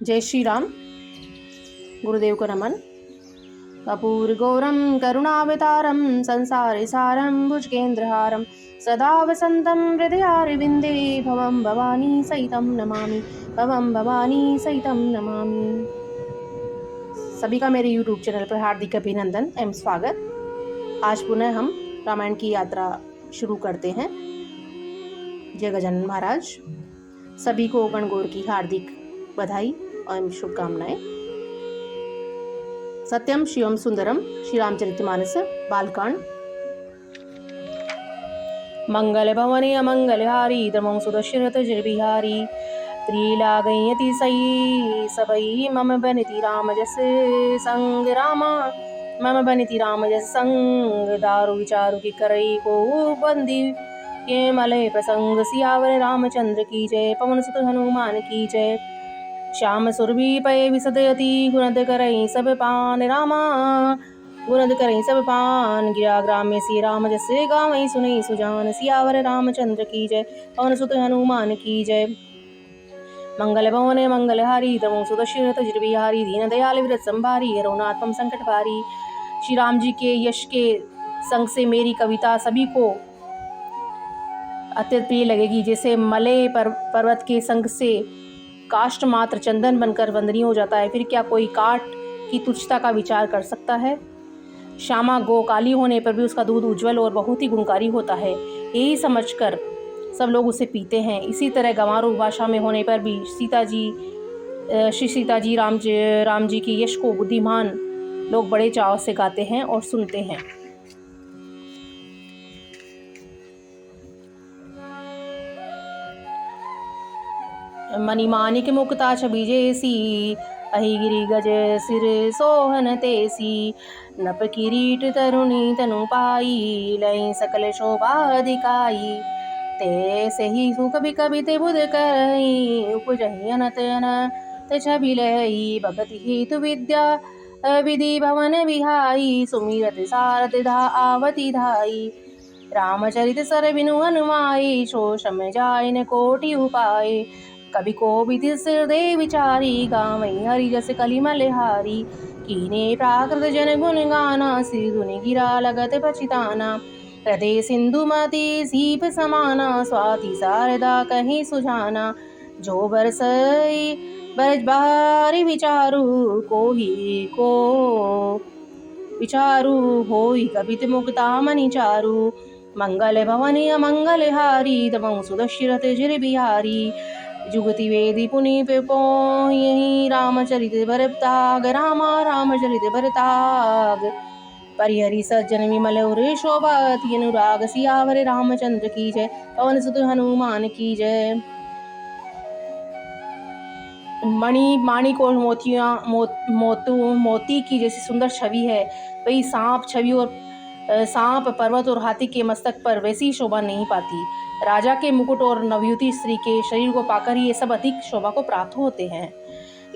जय श्री राम। गुरुदेव को नमन। कपूर गौरम करुणावतारम संसारे सारम भुजगेंद्रहारम सदा वसंतम हृदयारविंदे भवम भवानी सहितम नमामि, भवम भवानी सहितम नमामि। सभी का मेरे YouTube चैनल पर हार्दिक अभिनंदन एवं स्वागत। आज पुनः हम रामायण की यात्रा शुरू करते हैं। जय गजानन महाराज। सभी को गणगौर की हार्दिक बधाई और शुभकामनाएं। सत्यम शिवम सुंदरम श्री रामचरितमानस बालकांड। मंगल भवने अमंगलहारी धर्मं सुदशरथ जय बिहारी त्रिलागयति सई सबई मम बनिति राम जस संग रामा मम बनिति राम जस संग दारु विचारु की करई को बंदी ये मलय प्रसंग सियावर रामचंद्र की जय पवन सुत हनुमान की जय। श्याम सुरभि पय विसदयति गुणद करई सब पान रामा गुणद करई सब पान गिरा ग्राम में श्री राम जस गावई सुनई सुजान सियावर रामचंद्र की जय पवन सुत हनुमान की जय। मंगल भवने मंगलहारी तमो सुदशरथ जय बिहारी दीन दयाल विरत संभारी रघुनाथम संकट भारी। श्री राम जी के यश के संग से मेरी कविता सभी को अत्यंत प्रिय लगेगी। जैसे मलय पर्वत के संग से काष्ठ मात्र चंदन बनकर वंदनीय हो जाता है, फिर क्या कोई काठ की तुच्छता का विचार कर सकता है। श्यामा गो काली होने पर भी उसका दूध उज्जवल और बहुत ही गुणकारी होता है, यही समझकर सब लोग उसे पीते हैं। इसी तरह गंवारू भाषा में होने पर भी श्री सीता जी राम जी की यश को बुद्धिमान लोग बड़े चाव से गाते हैं और सुनते हैं। मणिमानिक मुक्ता छवि जैसी अहिगिरी गज सिर सोहन तेसी नप किरीट तरुणी तनु पाई लई सकल शोभा दिखाई ते सही सु कभी कभी ते बुध करई उपजहि अनत अनत छवि लई भगति हेतु विद्या विधि भवन विहाई सुमिरत सारथ आवती धाई रामचरित सर बिनु हनुमाई शोषम जाय न कोटि उपाय कभी को भी हृदय विचारी गावई हरि जस कलिमलहारी कीने प्राकृत जन गुण गाना सिर धुनि गिरा लगत पचिताना हृदय सिंधु मति सीप समाना स्वाति शारदा कहीं सुझाना जो बरसई बरज बारी विचारू को विचारू होई कवित मुक्ता मणि चारू मंगल भवनी अमंगलहारी तमं सुदशरथ जय बिहारी जुगति वेदी पुनि पे यही रामचरित भरताग रामा रामचरित भरताग परिहरि सज्जन विमल और शोभाति अनुराग सियावर रामचंद्र की जय पवन सुत हनुमान की जय। माणिक और मोती की जैसी सुंदर छवि है, वही सांप पर्वत और हाथी के मस्तक पर वैसी शोभा नहीं पाती। राजा के मुकुट और नवयुवती स्त्री के शरीर को पाकर ये सब अधिक शोभा को प्राप्त होते हैं।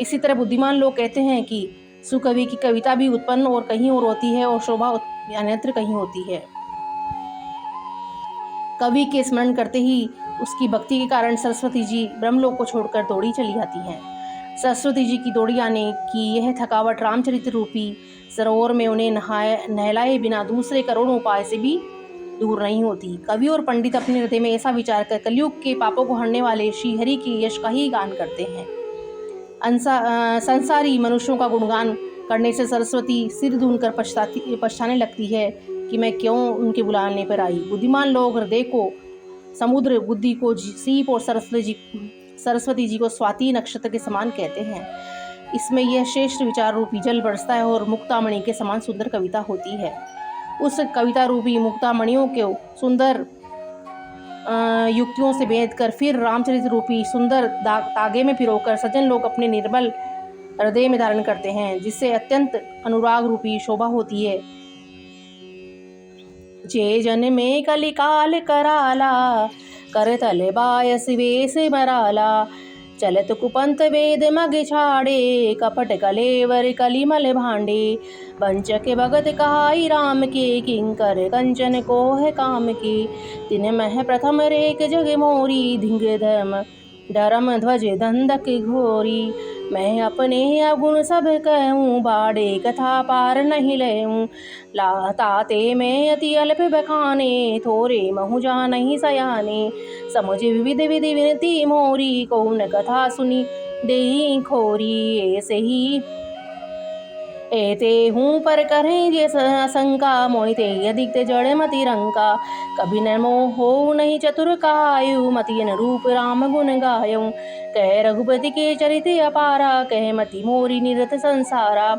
इसी तरह बुद्धिमान लोग कहते हैं कि सुकवि की कविता भी उत्पन्न और कहीं और होती है और शोभा अन्यत्र कहीं होती है। कवि के स्मरण करते ही उसकी भक्ति के कारण सरस्वती जी ब्रह्मलोक को छोड़कर दौड़ी चली जाती हैं। सरस्वती जी की दौड़ी आने की यह थकावट रामचरित रूपी सरोवर में उन्हें नहलाए बिना दूसरे करोड़ों उपाय से भी दूर नहीं होती। कवि और पंडित अपने हृदय में ऐसा विचार कर कलयुग के पापों को हरने वाले श्री हरि की यश का ही गान करते हैं। संसारी मनुष्यों का गुणगान करने से सरस्वती सिर धुनकर पछताने लगती है कि मैं क्यों उनके बुलाने पर आई। बुद्धिमान लोग हृदय को समुद्र, बुद्धि को सीप और सरस्वती जी को स्वाति नक्षत्र के समान कहते हैं। इसमें यह श्रेष्ठ विचार रूपी जल बरसता है और मुक्तामणि के समान सुंदर कविता होती है। उस कविता रूपी मुक्तामणियों को सुंदर युक्तियों से भेद कर फिर रामचरित रूपी सुंदर तागे में पिरोकर सज्जन लोग अपने निर्बल हृदय में धारण करते हैं, जिससे अत्यंत अनुराग रूपी शोभा होती है। जे जन में कलिकाल कराला करतल बायस वेश मराला चलत कुपंत वेद मग छाड़े कपट कलेवर कलिमल भांडे वंचक भगत कहाई राम के किंकर कंचन को है काम के तिन मह प्रथम रेख जग मोरी धिंग धम धर्म ध्वज दंडक घोरी। मैं अपने अवगुण सब कहूँ, बाड़े कथा पार नहीं लेऊँ। ताते मैं अति अल्प बखाने, थोरे महु जानहि सयाने। समुझ विविध विधि विनती मोरी, कौन कथा सुनी देहि खोरी। ऐसे ही एते हूँ पर करें जे शंका, मोहिते अधिक जड़ मति रंका। कभी न मोह हो नहीं चतुर कायु, मति अनुरूप राम गुण गायऊँ। कह रघुपति के चरित अपारा, कह मति मोरी निरत संसारा।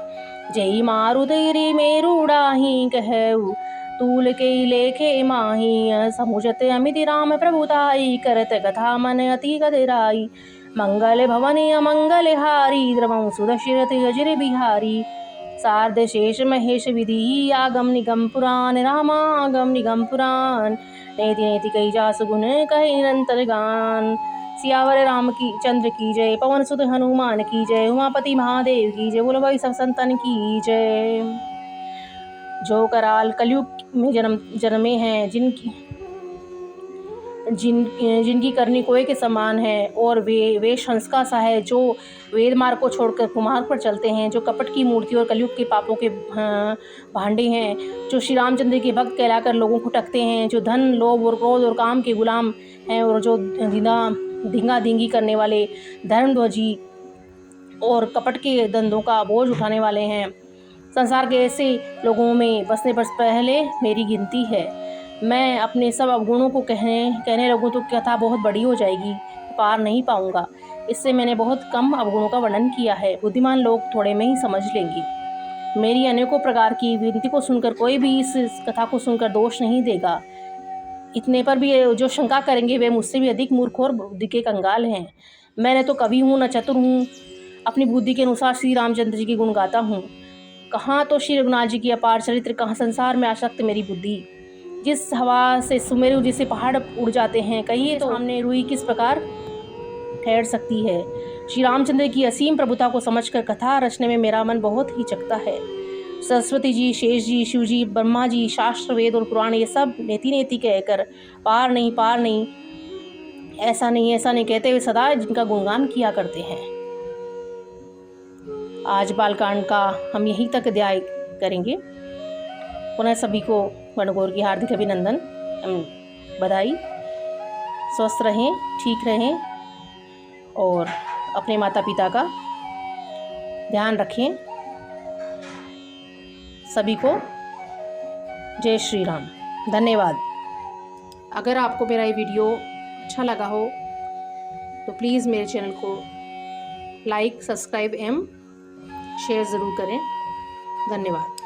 जय मारुत गिरि मेरु डाही, कहऊ तूल के लेखे माही। समुझत अमित राम प्रभुताई, करत कथा मन अति गदराई। मंगल भवन अमंगल हारी, द्रवं सुदशरथ अजर बिहारी। शारद शेष महेश विधि, आगम निगम पुराण रामागम निगम पुराण। नेति नेति कही जासु गुण, कहे निरंतर गान। सियावर राम की चंद्र की जय, पवन सुत हनुमान की जय। उमापति महादेव की जय, बोलो भाई सब संतन की जय। जो कराल कलयुग में जन्मे हैं, जिनकी करनी कोय के समान है, और वे शंस सा है जो वेद मार्ग को छोड़कर कुमार्ग पर चलते हैं। जो कपट की मूर्ति और कलयुग के पापों के भांडे हैं, जो श्री रामचंद्र के भक्त कहलाकर लोगों को ठगते हैं। जो धन लोभ और क्रोध और काम के गुलाम हैं, और जो धींगा धींगी करने वाले धर्मध्वजी और कपट के धंधों का बोझ उठाने वाले हैं। संसार के ऐसे लोगों में बसने पर पहले मेरी गिनती है। मैं अपने सब अवगुणों को कहने लगूँ तो कथा बहुत बड़ी हो जाएगी, पार नहीं पाऊंगा। इससे मैंने बहुत कम अवगुणों का वर्णन किया है, बुद्धिमान लोग थोड़े में ही समझ लेंगे। मेरी अनेकों प्रकार की विनती को सुनकर कोई भी इस कथा को सुनकर दोष नहीं देगा। इतने पर भी जो शंका करेंगे वे मुझसे भी अधिक मूर्ख और बुद्धि के कंगाल हैं। मैं न तो कवि हूँ न चतुर हूँ, अपनी बुद्धि के अनुसार श्री रामचंद्र जी की गुण गाता हूँ। कहाँ तो श्री रघुनाथ जी की अपार चरित्र, कहाँ संसार में आसक्त मेरी बुद्धि। जिस हवा से सुमेरु जिसे पहाड़ उड़ जाते हैं, कहिए तो सामने रुई किस प्रकार ठहर सकती है। श्री रामचंद्र की असीम प्रभुता को समझकर कथा रचने में मेरा मन बहुत ही चकता है। सरस्वती जी, शेष जी, शिव जी, ब्रह्मा जी, शास्त्र वेद और पुराण ये सब नेति नेति कहकर पार नहीं ऐसा नहीं कहते हुए सदा जिनका गुणगान किया करते हैं। आज बालकांड का हम यहीं तक अध्याय करेंगे। पुनः सभी को गणगौर की हार्दिक अभिनंदन, बधाई। स्वस्थ रहें, ठीक रहें और अपने माता पिता का ध्यान रखें। सभी को जय श्री राम, धन्यवाद। अगर आपको मेरा ये वीडियो अच्छा लगा हो तो प्लीज़ मेरे चैनल को लाइक, सब्सक्राइब एवं शेयर ज़रूर करें। धन्यवाद।